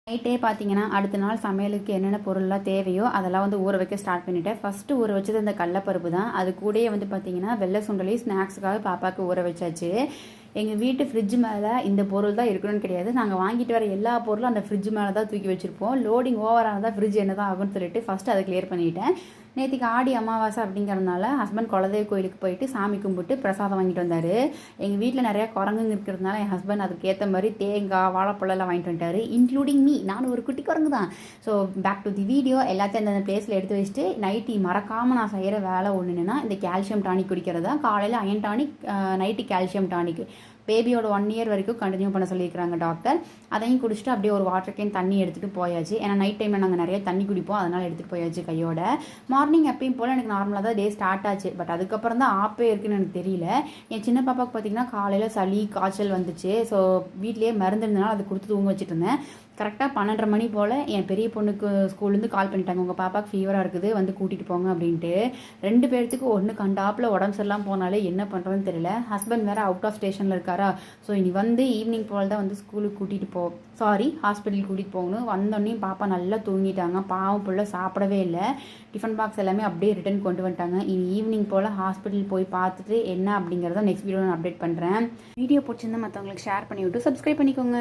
நைட்டே பார்த்தீங்கன்னா அடுத்த நாள் சமையலுக்கு என்னென்ன பொருள்லாம் தேவையோ அதெல்லாம் வந்து ஊற வைக்க ஸ்டார்ட் பண்ணிட்டேன். ஃபஸ்ட்டு ஊற வச்சது இந்த கடலப்பருப்பு தான். அது கூடயே வந்து பார்த்தீங்கன்னா வெள்ளை சுண்டலி ஸ்நாக்ஸுக்காக பாப்பாவுக்கு ஊற வச்சாச்சு. எங்கள் வீட்டு ஃப்ரிட்ஜ் மேலே இந்த பொருள் தான் இருக்கணும்னு கிடையாது. நாங்கள் வாங்கிட்டு வர எல்லா பொருளும் அந்த ஃப்ரிட்ஜ் மேலே தான் தூக்கி வச்சுருப்போம். லோடிங் ஓவராக தான் ஃப்ரிட்ஜ் என்ன தான் ஆகும்னு சொல்லிட்டு ஃபஸ்ட்டு அதை கிளியர் பண்ணிவிட்டேன். நேற்றுக்கு ஆடி அமாவாசை அப்படிங்கிறதுனால ஹஸ்பண்ட் குலதெய்வ கோயிலுக்கு போயிட்டு சாமி கும்பிட்டு பிரசாதம் வாங்கிட்டு வந்தார். எங்கள் வீட்டில் நிறையா குரங்குங்க இருக்கிறதுனால என் ஹஸ்பண்ட் அதுக்கேற்ற மாதிரி தேங்காய் வாழைப்பழம்லாம் வாங்கிட்டு வந்துட்டார், இன்க்ளூடிங் மீ. நான் ஒரு குட்டி குரங்கு தான். So back to the video. எல்லாத்தையும் அந்த பிளேஸில் எடுத்து வச்சுட்டு நைட்டி மறக்காமல் நான் செய்கிற வேலை ஒன்று என்னென்னா இந்த கால்சியம் டானிக் குடிக்கிறது தான். காலையில் iron tonic, night calcium tonic. பேபியோட 1 இயர் வரைக்கும் கண்டினியூ பண்ண சொல்லியிருக்கிறாங்க டாக்டர். அதையும் குடிச்சிட்டு அப்படியே ஒரு வாட்டர் கேன் தண்ணி எடுத்துகிட்டு போயாச்சு. ஏன்னா நைட் டைமில் நாங்கள் நிறைய தண்ணி குடிப்போம், அதனால் எடுத்துகிட்டு போயாச்சு கையோட. மார்னிங் எப்பயும் போல் எனக்கு நார்மலாக தான் டே ஸ்டார்ட் ஆச்சு. பட் அதுக்கப்புறம் தான் ஆப்பே இருக்குன்னு எனக்கு தெரியல. என் சின்ன பாப்பாவுக்கு பார்த்திங்கன்னா காலையில் சளி காய்ச்சல் வந்துச்சு. ஸோ வீட்லேயே மருந்து இருந்தனால அதை கொடுத்து தூங்க வச்சுட்டு இருந்தேன். கரெக்டாக 12:30 மணி போல் என் பெரிய பொண்ணுக்கு ஸ்கூல்லேருந்து கால் பண்ணிட்டாங்க, உங்கள் பாப்பாவுக்கு ஃபீவராக இருக்குது, வந்து கூட்டிகிட்டு போங்க அப்படின்ட்டு. 2 பேர்த்துக்கு ஒன்று கண்டாப்பில் உடம்பு சரியில்லாமல் போனாலே என்ன பண்ணுறதுன்னு தெரியல. ஹஸ்பண்ட் வேறு அவுட் ஆஃப் ஸ்டேஷனில் இருக்காரா. ஸோ இனி வந்து ஈவினிங் போல் தான் வந்து ஸ்கூலுக்கு ஹாஸ்பிட்டலுக்கு கூட்டிகிட்டு போகணும். வந்தோடனே பாப்பா நல்லா தூங்கிட்டாங்க. பாவம் புள்ள சாப்பிடவே இல்லை. டிஃபன் பாக்ஸ் எல்லாமே அப்படியே ரிட்டன் கொண்டு வந்துட்டாங்க. இனி ஈவினிங் போல் ஹாஸ்பிட்டல் போய் பார்த்துட்டு என்ன அப்படிங்கிறத நெக்ஸ்ட் வீடியோ நான் அப்டேட் பண்ணுறேன். வீடியோ பிடிச்சிருந்தா மற்றவங்களுக்கு ஷேர் பண்ணி விட்டு சப்ஸ்கிரைப் பண்ணிக்கோங்க.